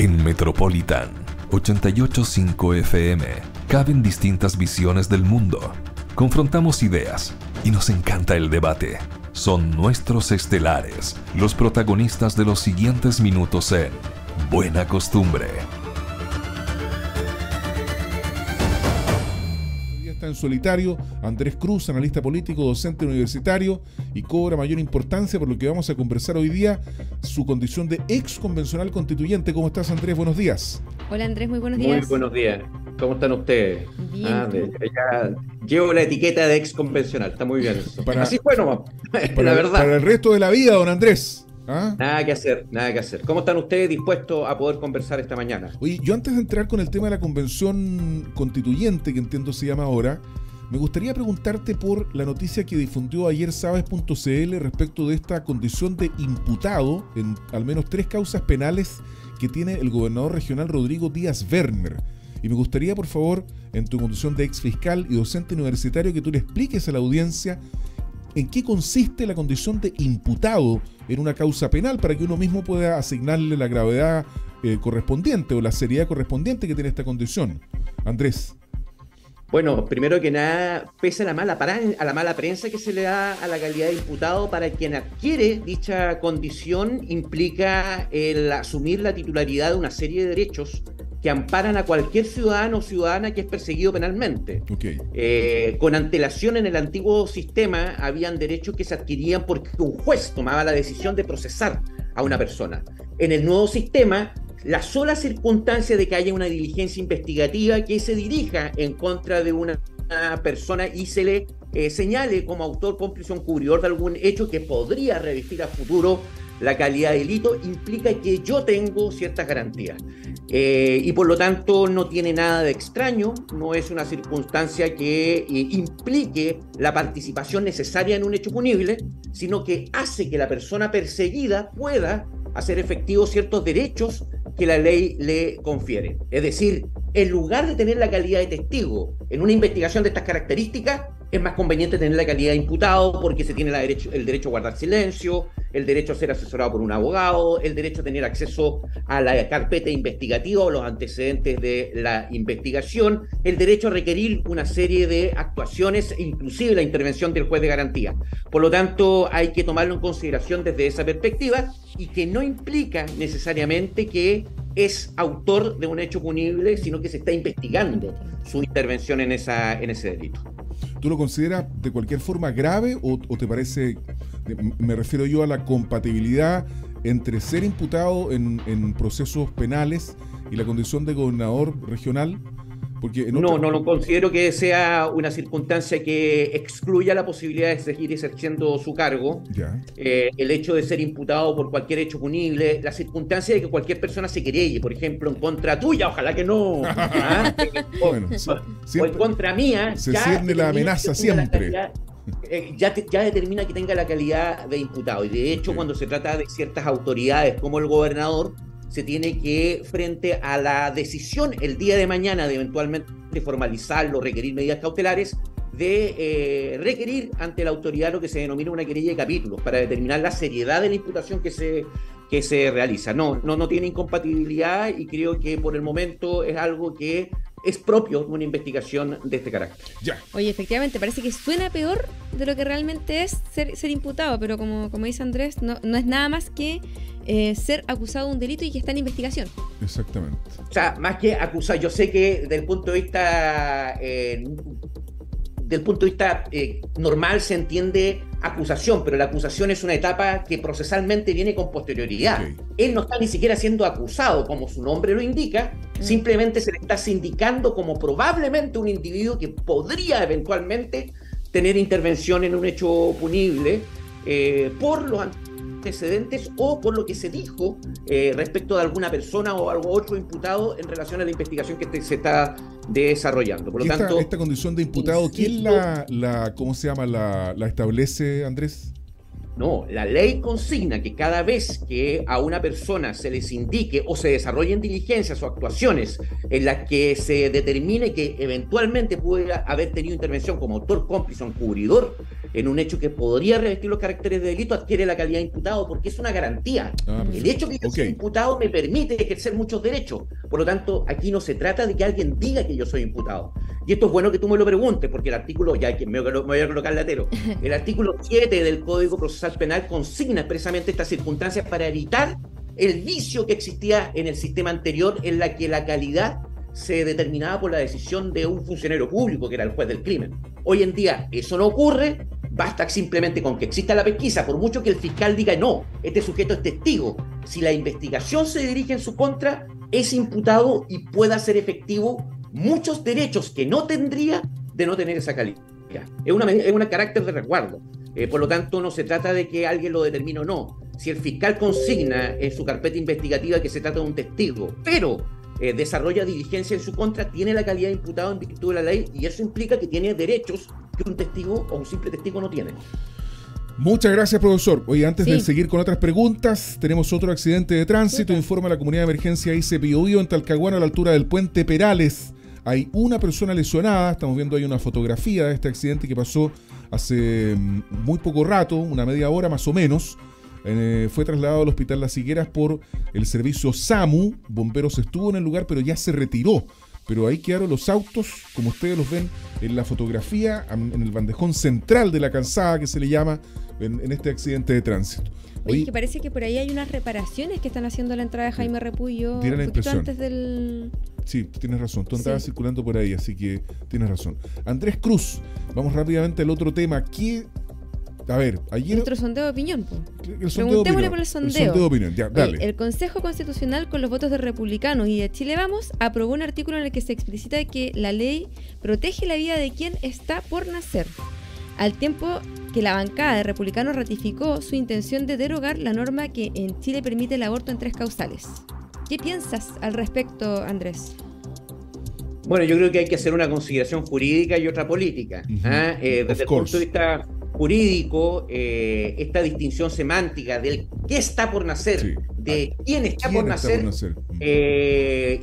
En Metropolitan 88.5 FM caben distintas visiones del mundo. Confrontamos ideas y nos encanta el debate. Son nuestros estelares, los protagonistas de los siguientes minutos en Buena Costumbre. En solitario, Andrés Cruz, analista político, docente universitario, y cobra mayor importancia por lo que vamos a conversar hoy día, su condición de ex convencional constituyente. ¿Cómo estás, Andrés? Buenos días. Hola, Andrés, muy buenos días. Muy buenos días. ¿Cómo están ustedes? Bien. Ya llevo la etiqueta de ex convencional, está muy bien eso. Así fue nomás, la verdad. Para el resto de la vida, don Andrés. ¿Ah? Nada que hacer, nada que hacer. ¿Cómo están ustedes dispuestos a poder conversar esta mañana? Oye, yo antes de entrar con el tema de la convención constituyente, que entiendo se llama ahora, me gustaría preguntarte por la noticia que difundió ayer Sabes.cl respecto de esta condición de imputado en al menos 3 causas penales que tiene el gobernador regional Rodrigo Díaz Werner. Y me gustaría, por favor, en tu condición de ex fiscal y docente universitario, que tú le expliques a la audiencia en qué consiste la condición de imputado en una causa penal para que uno mismo pueda asignarle la gravedad correspondiente o la seriedad correspondiente que tiene esta condición. Andrés. Bueno, primero que nada, pese a la mala prensa que se le da a la calidad de imputado, para quien adquiere dicha condición implica el asumir la titularidad de una serie de derechos que amparan a cualquier ciudadano o ciudadana que es perseguido penalmente. Okay. Con antelación en el antiguo sistema habían derechos que se adquirían porque un juez tomaba la decisión de procesar a una persona. En el nuevo sistema, la sola circunstancia de que haya una diligencia investigativa que se dirija en contra de una persona y se le señale como autor, cómplice o encubridor de algún hecho que podría revestir a futuro la calidad de delito, implica que yo tengo ciertas garantías. Y por lo tanto no tiene nada de extraño, no es una circunstancia que implique la participación necesaria en un hecho punible, sino que hace que la persona perseguida pueda hacer efectivos ciertos derechos que la ley le confiere. Es decir, en lugar de tener la calidad de testigo en una investigación de estas características, es más conveniente tener la calidad de imputado porque se tiene el derecho a guardar silencio, el derecho a ser asesorado por un abogado, el derecho a tener acceso a la carpeta investigativa o los antecedentes de la investigación, el derecho a requerir una serie de actuaciones, inclusive la intervención del juez de garantía. Por lo tanto, hay que tomarlo en consideración desde esa perspectiva y que no implica necesariamente que es autor de un hecho punible, sino que se está investigando su intervención en ese delito. ¿Tú lo consideras de cualquier forma grave o te parece, me refiero yo a la compatibilidad entre ser imputado en procesos penales y la condición de gobernador regional? Porque no lo considero que sea una circunstancia que excluya la posibilidad de seguir ejerciendo su cargo. El hecho de ser imputado por cualquier hecho punible, la circunstancia de que cualquier persona se querelle, por ejemplo, en contra tuya, ojalá que no, bueno, o en contra mía, se cierne la amenaza siempre. Ya determina que tenga la calidad de imputado. Y de hecho, cuando se trata de ciertas autoridades como el gobernador, se tiene que, frente a la decisión el día de mañana de eventualmente formalizarlo, requerir medidas cautelares, de requerir ante la autoridad lo que se denomina una querella de capítulos para determinar la seriedad de la imputación que se realiza. No tiene incompatibilidad y creo que por el momento es algo que es propio de una investigación de este carácter. Oye, efectivamente, parece que suena peor de lo que realmente es ser imputado, pero como dice Andrés, no es nada más que ser acusado de un delito y que está en investigación. Exactamente. O sea, más que acusar, yo sé que desde el punto de vista normal se entiende acusación, pero la acusación es una etapa que procesalmente viene con posterioridad. Okay. Él no está ni siquiera siendo acusado, como su nombre lo indica, simplemente se le está sindicando como probablemente un individuo que podría eventualmente tener intervención en un hecho punible por los antecedentes o por lo que se dijo respecto de alguna persona o algo otro imputado en relación a la investigación que se está desarrollando. Por lo tanto, esta condición de imputado, ¿quién la establece, Andrés? No, la ley consigna que cada vez que a una persona se les indique o se desarrollen diligencias o actuaciones en las que se determine que eventualmente puede haber tenido intervención como autor, cómplice o encubridor en un hecho que podría revestir los caracteres de delito, adquiere la calidad de imputado, porque es una garantía. El hecho que yo sea imputado me permite ejercer muchos derechos. Por lo tanto, aquí no se trata de que alguien diga que yo soy imputado. Y esto es bueno que tú me lo preguntes, porque el artículo, ya que me voy a colocar latero, el artículo 7 del Código Procesal Penal consigna expresamente estas circunstancias para evitar el vicio que existía en el sistema anterior, en la que la calidad se determinaba por la decisión de un funcionario público, que era el juez del crimen. Hoy en día eso no ocurre, basta simplemente con que exista la pesquisa, por mucho que el fiscal diga no, este sujeto es testigo. Si la investigación se dirige en su contra, es imputado y puede hacer efectivo muchos derechos que no tendría de no tener esa calidad. Es un carácter de resguardo. Por lo tanto, no se trata de que alguien lo determine o no. Si el fiscal consigna en su carpeta investigativa que se trata de un testigo, pero desarrolla diligencia en su contra, tiene la calidad de imputado en virtud de la ley, y eso implica que tiene derechos que un testigo o un simple testigo no tiene. Muchas gracias, profesor. Oye, antes de seguir con otras preguntas, tenemos otro accidente de tránsito. Informa la comunidad de emergencia ICE Biobío en Talcahuano, a la altura del puente Perales. Hay una persona lesionada. Estamos viendo ahí una fotografía de este accidente que pasó hace muy poco rato, una media hora más o menos. Fue trasladado al hospital Las Higueras por el servicio SAMU. Bomberos estuvo en el lugar, pero ya se retiró. Pero ahí quedaron los autos, como ustedes los ven en la fotografía, en el bandejón central de la calzada, que se le llama, en este accidente de tránsito. Oye, que parece que por ahí hay unas reparaciones que están haciendo la entrada de Jaime Repullo tiene la impresión antes del... Sí, tienes razón, tú andabas circulando por ahí, así que tienes razón. Andrés Cruz, vamos rápidamente al otro tema. A ver, ayer... Nuestro sondeo de opinión, po. Preguntémosle por el sondeo. El sondeo de opinión, ya, dale. El Consejo Constitucional, con los votos de Republicanos y de Chile Vamos, aprobó un artículo en el que se explicita que la ley protege la vida de quien está por nacer, al tiempo que la bancada de Republicanos ratificó su intención de derogar la norma que en Chile permite el aborto en 3 causales. ¿Qué piensas al respecto, Andrés? Bueno, yo creo que hay que hacer una consideración jurídica y otra política. Desde el punto de vista jurídico, esta distinción semántica del qué está por nacer, de quién está por nacer,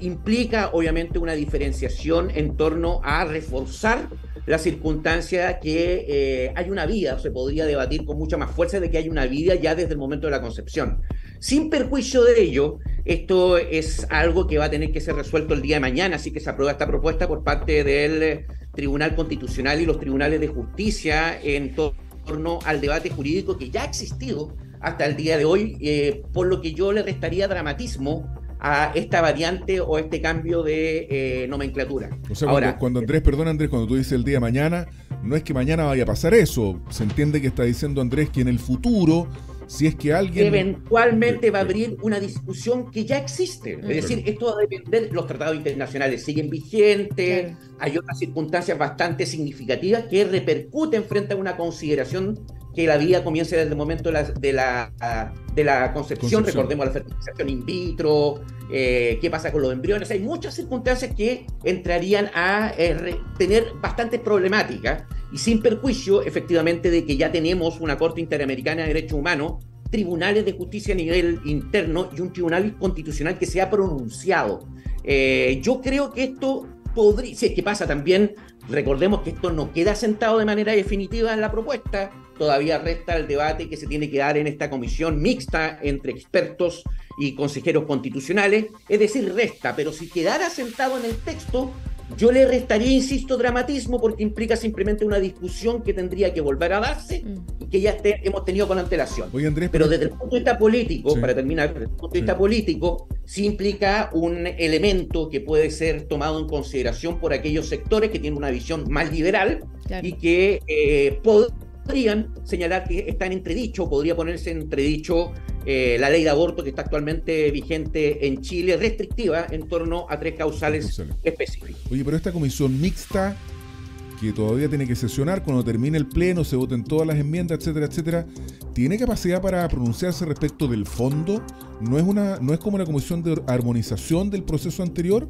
implica obviamente una diferenciación en torno a reforzar la circunstancia que hay una vida. Se podría debatir con mucha más fuerza de que hay una vida ya desde el momento de la concepción. Sin perjuicio de ello, esto es algo que va a tener que ser resuelto el día de mañana, así que se aprueba esta propuesta por parte del Tribunal Constitucional y los tribunales de justicia en torno al debate jurídico que ya ha existido hasta el día de hoy, por lo que yo le restaría dramatismo a esta variante o este cambio de nomenclatura. O sea, ahora, cuando Andrés, cuando tú dices el día de mañana, no es que mañana vaya a pasar eso. Se entiende que está diciendo Andrés que en el futuro, si es que alguien... eventualmente va a abrir una discusión que ya existe. Es decir, esto va a depender, los tratados internacionales siguen vigentes, hay otras circunstancias bastante significativas que repercuten frente a una consideración que la vida comience desde el momento de la concepción. Recordemos la fertilización in vitro, qué pasa con los embriones. Hay muchas circunstancias que entrarían a tener bastantes problemáticas, y sin perjuicio, efectivamente, de que ya tenemos una Corte Interamericana de Derechos Humanos, tribunales de justicia a nivel interno y un tribunal constitucional que se ha pronunciado. Yo creo que esto podría, si es que pasa también, recordemos que esto no queda sentado de manera definitiva en la propuesta, todavía resta el debate que se tiene que dar en esta comisión mixta entre expertos y consejeros constitucionales, es decir, resta, pero si quedara sentado en el texto, yo le restaría, insisto, dramatismo, porque implica simplemente una discusión que tendría que volver a darse y que ya hemos tenido con antelación. Oye, Andrés, pero desde el punto de vista político, para terminar, desde el punto de vista político, sí implica un elemento que puede ser tomado en consideración por aquellos sectores que tienen una visión más liberal y que podrían señalar que está en entredicho, podría ponerse en entredicho la ley de aborto que está actualmente vigente en Chile, restrictiva en torno a 3 causales específicos. Oye, pero esta comisión mixta, que todavía tiene que sesionar, cuando termine el pleno, se voten todas las enmiendas, etcétera, etcétera, ¿tiene capacidad para pronunciarse respecto del fondo? ¿No es como una comisión de armonización del proceso anterior?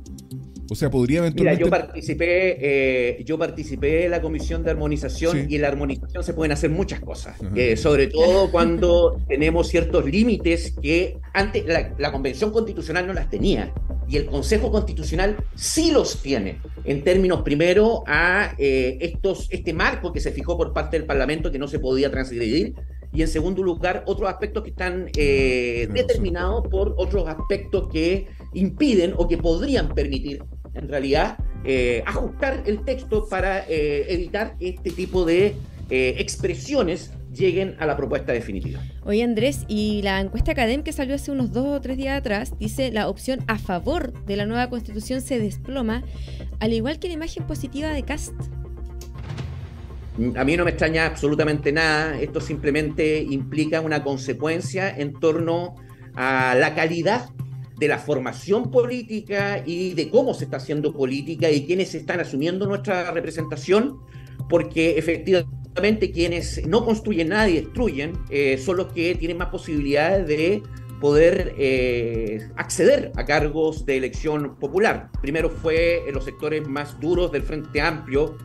O sea, podría Mira, eventualmente... yo participé de la comisión de armonización, Sí. y en la armonización se pueden hacer muchas cosas, Ajá. sobre todo cuando tenemos ciertos límites que antes la Convención Constitucional no las tenía, y el Consejo Constitucional sí los tiene, en términos primero a este marco que se fijó por parte del Parlamento que no se podía transgredir, y en segundo lugar otros aspectos que están determinados por otros aspectos que impiden o que podrían permitir en realidad ajustar el texto para evitar que este tipo de expresiones lleguen a la propuesta definitiva. Oye, Andrés, y la encuesta Academ que salió hace unos 2 o 3 días atrás dice la opción a favor de la nueva constitución se desploma, al igual que la imagen positiva de Kast. A mí no me extraña absolutamente nada. Esto simplemente implica una consecuencia en torno a la calidad de la formación política y de cómo se está haciendo política y quiénes están asumiendo nuestra representación, porque efectivamente quienes no construyen nada y destruyen son los que tienen más posibilidades de poder acceder a cargos de elección popular. Primero fue en los sectores más duros del Frente Amplio,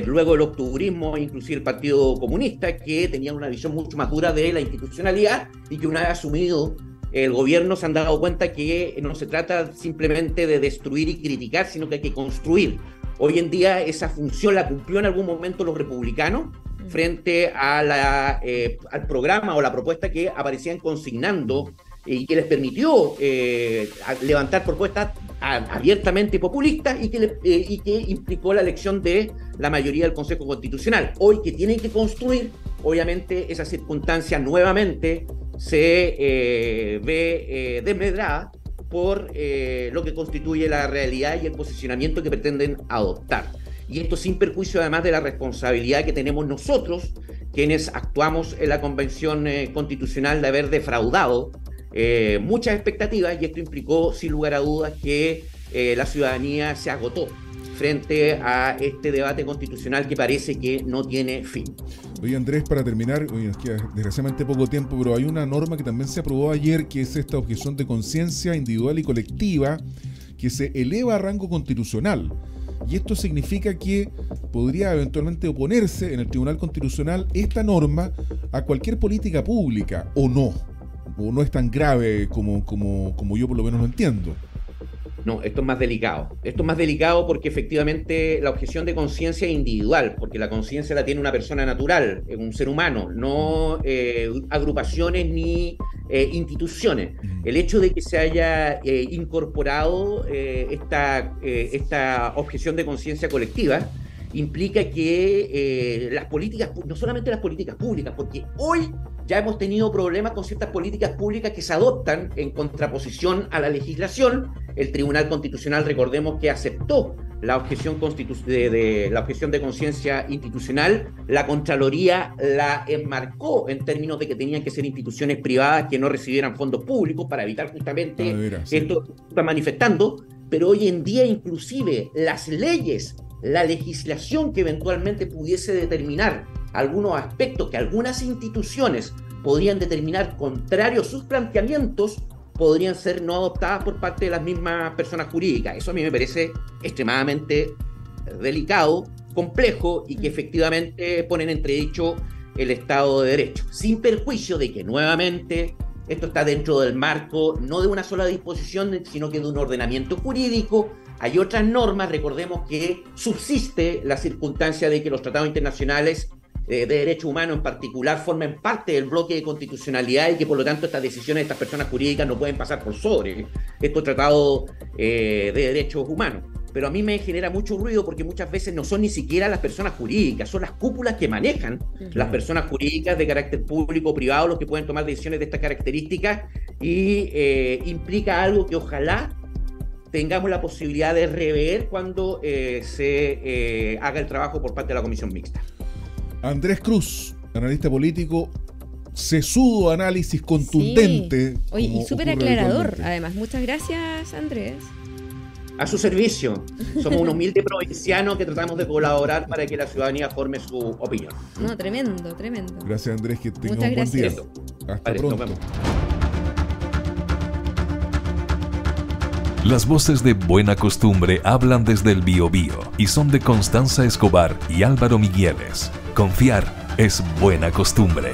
luego el octubrismo, inclusive el Partido Comunista, que tenían una visión mucho más dura de la institucionalidad y que una vez asumido el gobierno se han dado cuenta que no se trata simplemente de destruir y criticar, sino que hay que construir. Hoy en día esa función la cumplió en algún momento los republicanos frente a al programa o la propuesta que aparecían consignando y que les permitió levantar propuestas abiertamente populistas y que implicó la elección de la mayoría del Consejo Constitucional. Hoy que tienen que construir, obviamente esa circunstancia nuevamente se ve desmedrada por lo que constituye la realidad y el posicionamiento que pretenden adoptar. Y esto sin perjuicio además de la responsabilidad que tenemos nosotros, quienes actuamos en la Convención Constitucional, de haber defraudado muchas expectativas, y esto implicó sin lugar a dudas que la ciudadanía se agotó frente a este debate constitucional que parece que no tiene fin. Oye, Andrés, para terminar, nos queda desgraciadamente poco tiempo, pero hay una norma que también se aprobó ayer, que es esta objeción de conciencia individual y colectiva, que se eleva a rango constitucional. Y esto significa que podría eventualmente oponerse en el Tribunal Constitucional esta norma a cualquier política pública, o no es tan grave como yo por lo menos lo entiendo. No, esto es más delicado. Esto es más delicado porque efectivamente la objeción de conciencia es individual, porque la conciencia la tiene una persona natural, un ser humano, no agrupaciones ni instituciones. El hecho de que se haya incorporado esta objeción de conciencia colectiva implica que las políticas, no solamente las políticas públicas, porque hoy ya hemos tenido problemas con ciertas políticas públicas que se adoptan en contraposición a la legislación. El Tribunal Constitucional, recordemos que aceptó la objeción de conciencia institucional. La Contraloría la enmarcó en términos de que tenían que ser instituciones privadas que no recibieran fondos públicos para evitar justamente esto que está manifestando. Pero hoy en día inclusive las leyes, la legislación que eventualmente pudiese determinar algunos aspectos que algunas instituciones podrían determinar contrarios a sus planteamientos, podrían ser no adoptadas por parte de las mismas personas jurídicas. Eso a mí me parece extremadamente delicado, complejo, y que efectivamente pone en entredicho el Estado de Derecho, sin perjuicio de que nuevamente esto está dentro del marco no de una sola disposición, sino que de un ordenamiento jurídico. Hay otras normas, recordemos que subsiste la circunstancia de que los tratados internacionales de derechos humanos en particular formen parte del bloque de constitucionalidad y que por lo tanto estas decisiones de estas personas jurídicas no pueden pasar por sobre estos tratados de derechos humanos. Pero a mí me genera mucho ruido porque muchas veces no son ni siquiera las personas jurídicas, son las cúpulas que manejan las personas jurídicas de carácter público o privado los que pueden tomar decisiones de estas características, y implica algo que ojalá tengamos la posibilidad de rever cuando se haga el trabajo por parte de la Comisión Mixta. Andrés Cruz, analista político, sesudo análisis contundente. Sí. Oye, y súper aclarador, además. Muchas gracias, Andrés. A su servicio. Somos un humilde provinciano que tratamos de colaborar para que la ciudadanía forme su opinión. No, tremendo, tremendo. Gracias, Andrés, que tenga un buen día. Hasta pronto. Las voces de Buena Costumbre hablan desde el Biobío y son de Constanza Escobar y Álvaro Migueles. Confiar es buena costumbre.